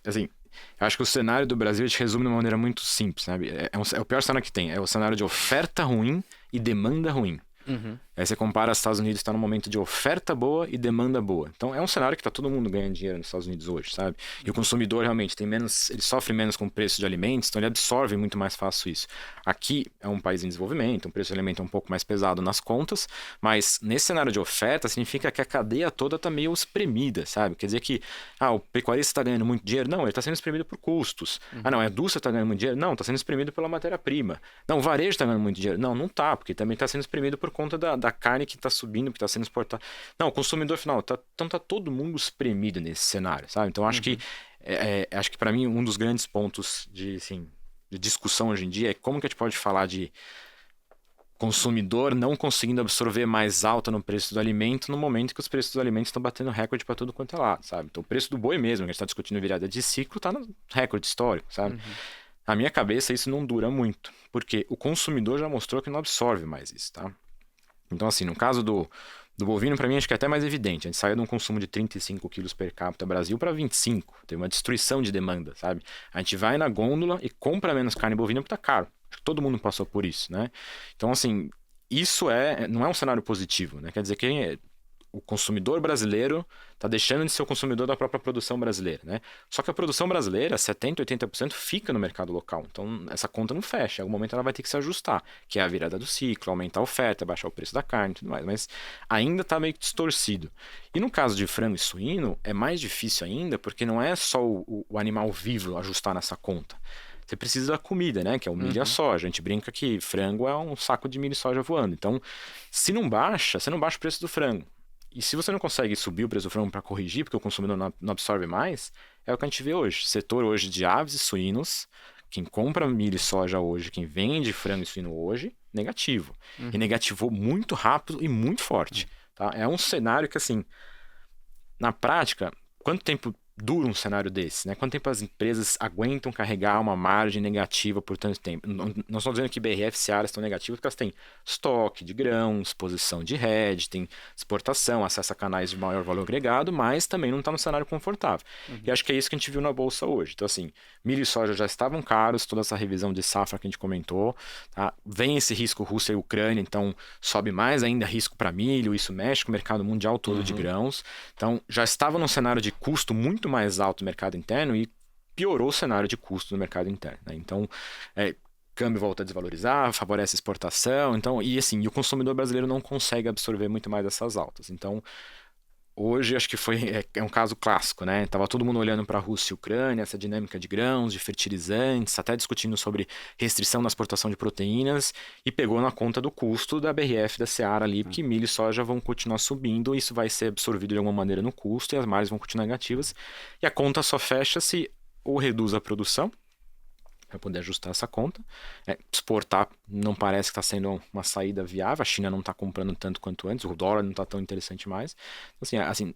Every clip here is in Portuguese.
assim, eu acho que o cenário do Brasil te resume de uma maneira muito simples, sabe? É o pior cenário que tem. É o cenário de oferta ruim e demanda ruim. Uhum. Aí você compara os Estados Unidos está num momento de oferta boa e demanda boa. Então é um cenário que está todo mundo ganhando dinheiro nos Estados Unidos hoje, sabe? E o Uhum. consumidor realmente tem menos, ele sofre menos com o preço de alimentos, então ele absorve muito mais fácil isso. Aqui é um país em desenvolvimento, o preço de alimento é um pouco mais pesado nas contas, mas nesse cenário de oferta significa que a cadeia toda está meio espremida, sabe? Quer dizer que o pecuarista está ganhando muito dinheiro? Não, ele está sendo espremido por custos. Ah, não, Uhum. a indústria está ganhando muito dinheiro? Não, está sendo espremido pela matéria-prima. Não, o varejo está ganhando muito dinheiro. Não, não está, porque também está sendo espremido por conta da carne que está subindo, que está sendo exportada. Não, o consumidor final, então tá todo mundo espremido nesse cenário, sabe? Então Uhum. acho que para mim um dos grandes pontos de, assim, de discussão hoje em dia é como que a gente pode falar de consumidor não conseguindo absorver mais alta no preço do alimento no momento que os preços dos alimentos estão batendo recorde para tudo quanto é lado, sabe? Então o preço do boi mesmo, que a gente está discutindo virada de ciclo, está no recorde histórico, sabe? Uhum. Na minha cabeça, isso não dura muito, porque o consumidor já mostrou que não absorve mais isso, tá? Então, assim, no caso do bovino, para mim, acho que é até mais evidente. A gente saiu de um consumo de 35 quilos per capita Brasil para 25. Tem uma destruição de demanda, sabe? A gente vai na gôndola e compra menos carne bovina porque tá caro. Acho que todo mundo passou por isso, né? Então, assim, isso não é um cenário positivo, né? Quer dizer que o consumidor brasileiro está deixando de ser o consumidor da própria produção brasileira, né? Só que a produção brasileira, 70, 80% fica no mercado local. Então, essa conta não fecha. Em algum momento ela vai ter que se ajustar, que é a virada do ciclo, aumentar a oferta, baixar o preço da carne e tudo mais. Mas ainda está meio que distorcido. E no caso de frango e suíno, é mais difícil ainda, porque não é só o animal vivo ajustar nessa conta. Você precisa da comida, né? Que é o milho e a Uhum. soja. A gente brinca que frango é um saco de milho e soja voando. Então, se não baixa, você não baixa o preço do frango. E se você não consegue subir o preço do frango para corrigir, porque o consumidor não absorve mais, é o que a gente vê hoje. Setor hoje de aves e suínos, quem compra milho e soja hoje, quem vende frango e suíno hoje, negativo. E Uhum. negativou muito rápido e muito forte. Tá? É um cenário que, assim, na prática, quanto tempo dura um cenário desse, né? Quanto tempo as empresas aguentam carregar uma margem negativa por tanto tempo? Não estou dizendo que BRF e Seara estão negativas, porque elas têm estoque de grãos, posição de hedge, tem exportação, acesso a canais de maior valor agregado, mas também não está no cenário confortável. E Uhum. acho que é isso que a gente viu na bolsa hoje. Então, assim, milho e soja já estavam caros, toda essa revisão de safra que a gente comentou, tá? Vem esse risco Rússia e Ucrânia, então sobe mais ainda risco para milho, isso mexe com o mercado mundial todo de Uhum. grãos. Então, já estava num cenário de custo muito mais alto no mercado interno e piorou o cenário de custo no mercado interno, né? Então, câmbio volta a desvalorizar, favorece a exportação. Então, e assim, e o consumidor brasileiro não consegue absorver muito mais essas altas. Então, hoje acho que é um caso clássico, né? Tava todo mundo olhando para a Rússia e Ucrânia, essa dinâmica de grãos, de fertilizantes, até discutindo sobre restrição na exportação de proteínas e pegou na conta do custo da BRF da Seara ali, Tá. porque milho e soja vão continuar subindo, isso vai ser absorvido de alguma maneira no custo e as margens vão continuar negativas. E a conta só fecha se ou reduz a produção para poder ajustar essa conta. Exportar não parece que está sendo uma saída viável, a China não está comprando tanto quanto antes, o dólar não está tão interessante mais. Então, assim,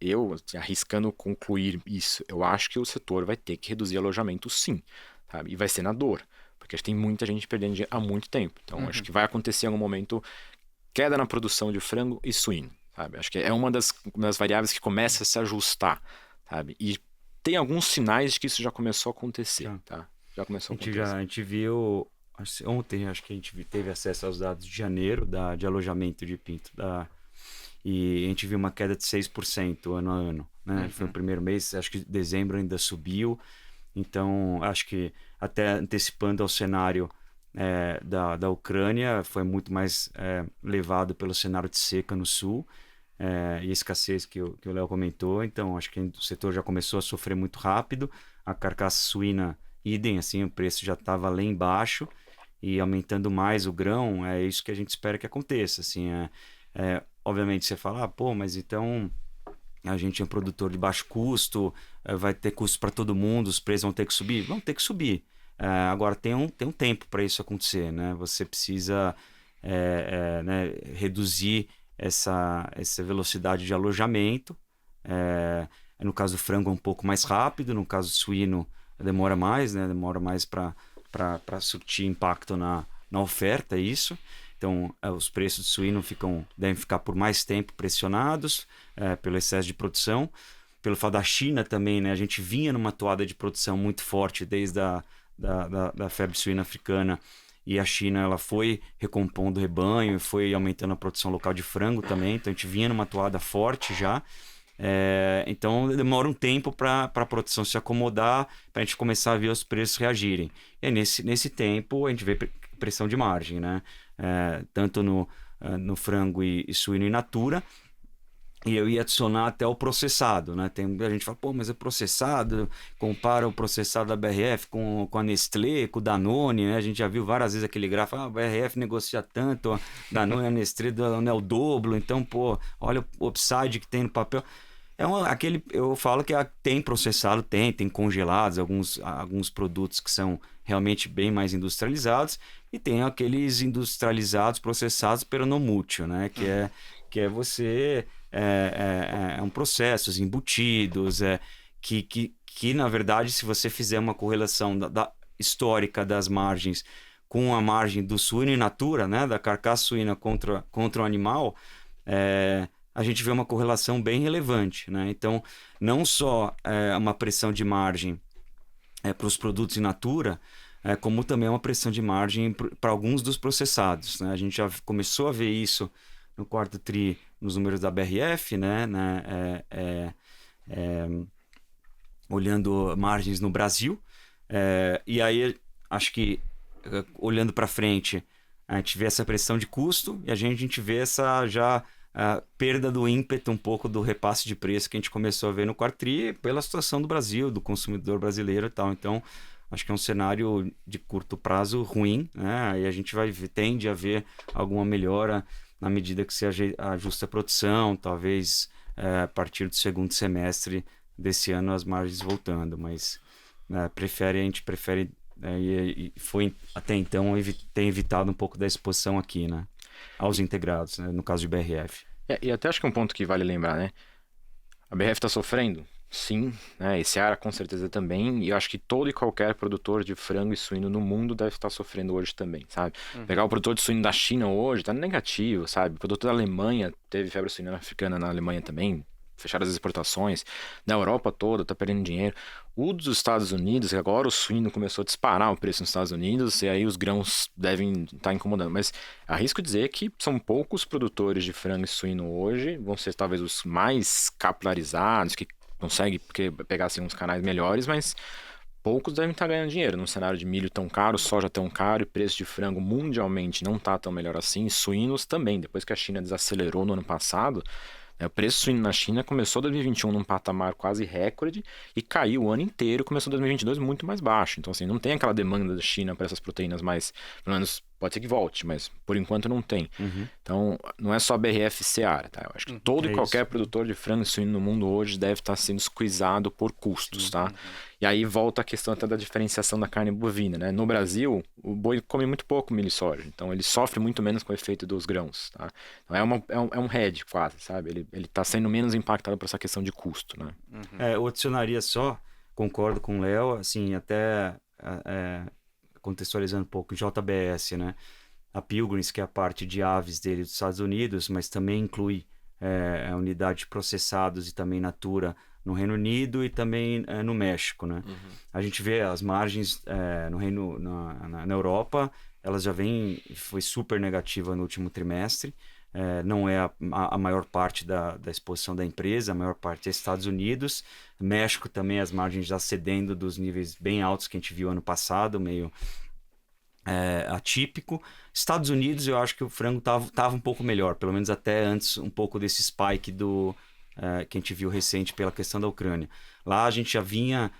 eu, assim, arriscando concluir isso, eu acho que o setor vai ter que reduzir alojamento sim, sabe? E vai ser na dor, porque tem muita gente perdendo dinheiro há muito tempo. Então, acho Uhum. que vai acontecer em algum momento queda na produção de frango e suíno, sabe? Acho que é uma das variáveis que começa a se ajustar, sabe? E tem alguns sinais de que isso já começou a acontecer, Já. tá? Já A começou a gente já, acontecer. a gente viu ontem, acho que a gente teve acesso aos dados de janeiro de alojamento de pinto e a gente viu uma queda de 6% ano a ano, né? Foi o Uhum. primeiro mês, acho que dezembro ainda subiu, então acho que até antecipando ao cenário da Ucrânia, foi muito mais levado pelo cenário de seca no sul e escassez que o Léo comentou, então acho que o setor já começou a sofrer muito rápido, a carcaça suína idem, assim, o preço já estava lá embaixo e aumentando mais o grão, é isso que a gente espera que aconteça, assim, obviamente você fala, pô, mas então a gente é um produtor de baixo custo, vai ter custo para todo mundo, os preços vão ter que subir? Vão ter que subir. Agora tem um tempo para isso acontecer, né? Você precisa né, reduzir essa velocidade de alojamento. No caso do frango é um pouco mais rápido, no caso do suíno demora mais, né? Demora mais para surtir impacto na oferta, isso. Então, os preços de suíno devem ficar por mais tempo pressionados pelo excesso de produção. pelo fato da China também, né? A gente vinha numa toada de produção muito forte desde da febre suína africana, e a China ela foi recompondo o rebanho, foi aumentando a produção local de frango também, então a gente vinha numa toada forte já. Então demora um tempo para a produção se acomodar, para a gente começar a ver os preços reagirem. E aí, nesse tempo a gente vê pressão de margem, né? Tanto no frango e suíno in natura. E eu ia adicionar até o processado, né? A gente fala, pô, mas é processado, compara o processado da BRF com a Nestlé, com o Danone, né? A gente já viu várias vezes aquele gráfico, a BRF negocia tanto, a Danone e a Nestlé é o dobro, então, pô, olha o upside que tem no papel. Eu falo que tem processado, tem congelados, alguns produtos que são realmente bem mais industrializados, e tem aqueles industrializados, processados, pero no mútil, né? Que é você... um processo, os embutidos, que na verdade, se você fizer uma correlação da histórica das margens com a margem do suíno in natura, né, da carcaça suína contra o animal, a gente vê uma correlação bem relevante, né? Então, não só uma pressão de margem para os produtos in natura, como também uma pressão de margem para alguns dos processados, né? A gente já começou a ver isso no quarto tri nos números da BRF, né? Olhando margens no Brasil. E aí, acho que olhando para frente, a gente vê essa pressão de custo e a gente vê essa já perda do ímpeto um pouco do repasse de preço que a gente começou a ver no quarto tri pela situação do Brasil, do consumidor brasileiro e tal. Então, acho que é um cenário de curto prazo ruim, né? E a gente tende a ver alguma melhora na medida que se ajusta a produção, talvez a partir do segundo semestre desse ano as margens voltando, mas a gente prefere, e foi até então tem evitado um pouco da exposição aqui, né, aos integrados, né, no caso de BRF. E até acho que é um ponto que vale lembrar, né? A BRF está sofrendo? Sim, né? Esse Seara com certeza também, e eu acho que todo e qualquer produtor de frango e suíno no mundo deve estar sofrendo hoje também, sabe? Pegar o produtor de suíno da China hoje, tá negativo, sabe? O produtor da Alemanha, teve febre suína africana na Alemanha também, fecharam as exportações, na Europa toda, tá perdendo dinheiro. O dos Estados Unidos, agora o suíno começou a disparar o preço nos Estados Unidos, e aí os grãos devem estar incomodando, mas arrisco dizer que são poucos produtores de frango e suíno hoje, vão ser talvez os mais capilarizados, que consegue pegar assim, uns canais melhores, mas poucos devem estar ganhando dinheiro num cenário de milho tão caro, soja tão caro e preço de frango mundialmente não está tão melhor assim, suínos também. Depois que a China desacelerou no ano passado, o preço suíno na China começou 2021 num patamar quase recorde e caiu o ano inteiro, começou 2022 muito mais baixo. Então, assim, não tem aquela demanda da China para essas proteínas mais, pelo menos pode ser que volte, mas por enquanto não tem. Então, não é só BRF e Seara, tá? Eu acho que todo e qualquer produtor de frango e suíno no mundo hoje deve estar sendo squeezado por custos, tá? E aí volta a questão até da diferenciação da carne bovina, né? No Brasil, o boi come muito pouco milho e soja, então ele sofre muito menos com o efeito dos grãos, tá? Então é um hedge quase, sabe? Ele tá sendo menos impactado por essa questão de custo, né? Eu adicionaria só, concordo com o Léo, assim, até contextualizando um pouco, JBS, né? A Pilgrims, que é a parte de aves dele dos Estados Unidos, mas também inclui a unidade de processados e também natura no Reino Unido e também no México, né? A gente vê as margens na Europa, elas já foi super negativa no último trimestre, não é a maior parte da exposição da empresa, a maior parte é Estados Unidos, México também, as margens já cedendo dos níveis bem altos que a gente viu ano passado, meio atípico. Estados Unidos, eu acho que o frango tava um pouco melhor, pelo menos até antes um pouco desse spike que a gente viu recente pela questão da Ucrânia. Lá a gente já vinha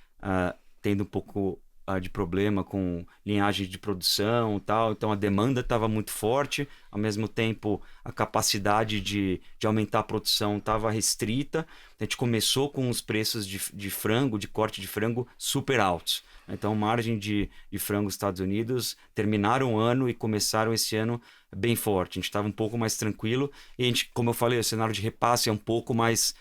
tendo um pouco de problema com linhagem de produção e tal, então a demanda estava muito forte, ao mesmo tempo a capacidade de aumentar a produção estava restrita. A gente começou com os preços de frango, de corte de frango super altos. Então, margem de frango nos Estados Unidos terminaram o ano e começaram esse ano bem forte. A gente estava um pouco mais tranquilo e a gente, como eu falei, o cenário de repasse é um pouco mais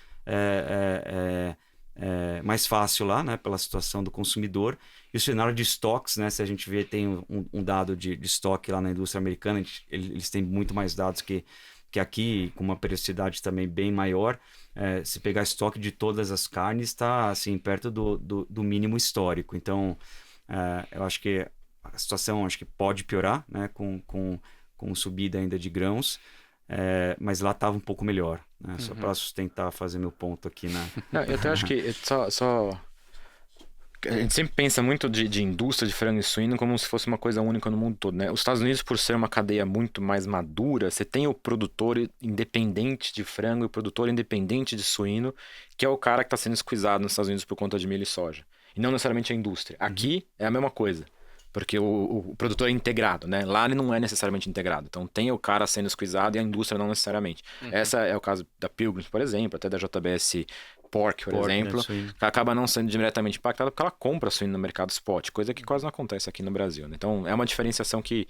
fácil lá, né, pela situação do consumidor. E o cenário de estoques, né, se a gente vê, tem um dado de estoque lá na indústria americana, eles têm muito mais dados que aqui, com uma periodicidade também bem maior. se pegar estoque de todas as carnes, está assim, perto do mínimo histórico. Então, eu acho que a situação acho que pode piorar, né, com subida ainda de grãos, mas lá estava um pouco melhor, né, só para sustentar, fazer meu ponto aqui na... Não, eu até acho que a gente sempre pensa muito de indústria de frango e suíno como se fosse uma coisa única no mundo todo, né? Os Estados Unidos, por ser uma cadeia muito mais madura, você tem o produtor independente de frango e o produtor independente de suíno, que é o cara que está sendo squeezado nos Estados Unidos por conta de milho e soja. E não necessariamente a indústria. Aqui é a mesma coisa. Porque o produtor é integrado, né? Lá ele não é necessariamente integrado. Então tem o cara sendo squeezado e a indústria não necessariamente. Essa é o caso da Pilgrims, por exemplo, até da JBS Pork, por exemplo, né, que acaba não sendo diretamente impactada porque ela compra suíno no mercado spot, coisa que quase não acontece aqui no Brasil, né? Então é uma diferenciação que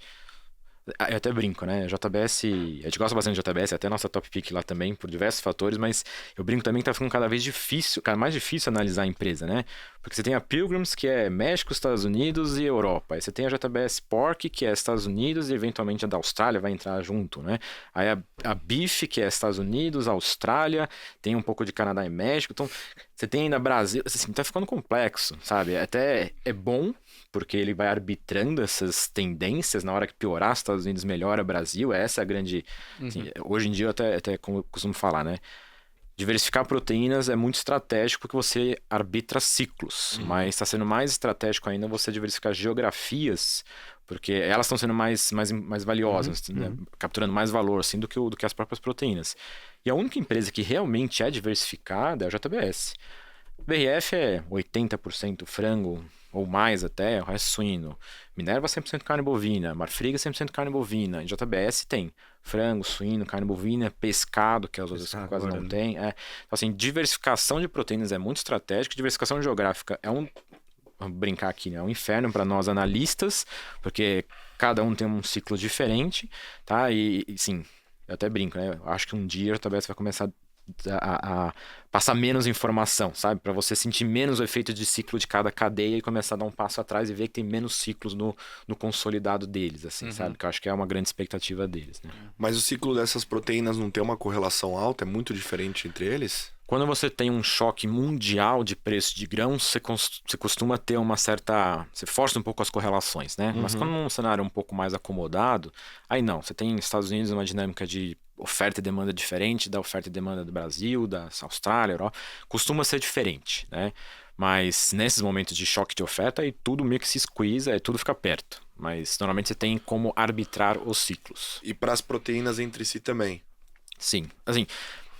eu até brinco, né? JBS, a gente gosta bastante de JBS, até nossa top pick lá também, por diversos fatores, mas eu brinco também que tá ficando cada vez difícil, cara, mais difícil analisar a empresa, né? Porque você tem a Pilgrims, que é México, Estados Unidos e Europa. Aí você tem a JBS Pork, que é Estados Unidos e eventualmente a da Austrália vai entrar junto, né? Aí a Beef, que é Estados Unidos, Austrália, tem um pouco de Canadá e México. Então, você tem ainda Brasil, assim, tá ficando complexo, sabe? Até é bom, porque ele vai arbitrando essas tendências. Na hora que piorar, Estados Unidos melhora Brasil. Essa é a grande. Assim, hoje em dia, eu até costumo falar, né? Diversificar proteínas é muito estratégico porque você arbitra ciclos, mas está sendo mais estratégico ainda você diversificar geografias, porque elas estão sendo mais valiosas, né? Capturando mais valor assim, do que as próprias proteínas. E a única empresa que realmente é diversificada é a JBS. BRF é 80% frango, ou mais até, o resto suíno. Minerva 100% carne bovina, Marfrig 100% carne bovina. Em JBS tem frango, suíno, carne bovina, pescado, que as outras quase não tem. Então, assim, diversificação de proteínas é muito estratégica, diversificação geográfica vamos brincar aqui, né? É um inferno para nós analistas, porque cada um tem um ciclo diferente, tá? E sim, eu até brinco, né? Eu acho que um dia a JBS vai começar a passar menos informação, sabe? Para você sentir menos o efeito de ciclo de cada cadeia e começar a dar um passo atrás e ver que tem menos ciclos no consolidado deles, assim, sabe? Que eu acho que é uma grande expectativa deles, né? Mas o ciclo dessas proteínas não tem uma correlação alta? É muito diferente entre eles? Quando você tem um choque mundial de preço de grãos, você costuma ter uma certa... Você força um pouco as correlações, né? Mas quando num cenário um pouco mais acomodado, aí não. Você tem nos Estados Unidos uma dinâmica de oferta e demanda diferente da oferta e demanda do Brasil, da Austrália, Europa. Costuma ser diferente, né? Mas nesses momentos de choque de oferta, aí tudo meio que se squeeza, aí tudo fica perto. Mas normalmente você tem como arbitrar os ciclos. E para as proteínas entre si também? Sim. Assim,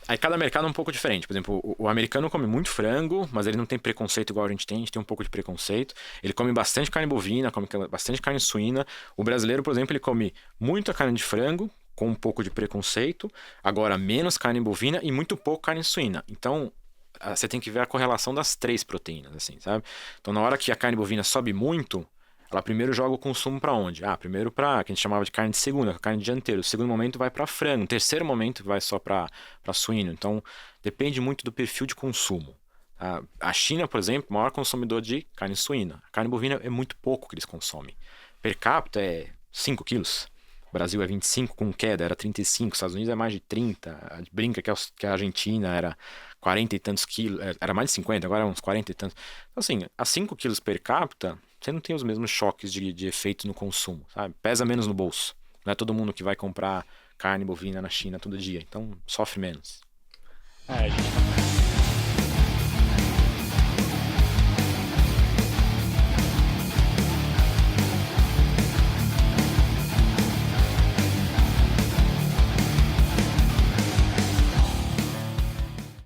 aí cada mercado é um pouco diferente. Por exemplo, o americano come muito frango, mas ele não tem preconceito igual a gente tem um pouco de preconceito. Ele come bastante carne bovina, come bastante carne suína. O brasileiro, por exemplo, ele come muita carne de frango, com um pouco de preconceito, agora menos carne bovina e muito pouco carne suína. Então, você tem que ver a correlação das três proteínas, assim, sabe? Então, na hora que a carne bovina sobe muito, ela primeiro joga o consumo para onde? Primeiro para que a gente chamava de carne de segunda, carne dianteira. O segundo momento vai para frango. O terceiro momento vai só para suíno. Então, depende muito do perfil de consumo. Tá? A China, por exemplo, é o maior consumidor de carne suína. A carne bovina é muito pouco que eles consomem. Per capita é 5 quilos. O Brasil é 25 com queda, era 35. Os Estados Unidos é mais de 30. A gente brinca que a Argentina era 40 e tantos quilos. Era mais de 50, agora é uns 40 e tantos. Então, assim, a 5 quilos per capita, você não tem os mesmos choques de efeito no consumo, sabe? Pesa menos no bolso. Não é todo mundo que vai comprar carne bovina na China todo dia. Então, sofre menos. A gente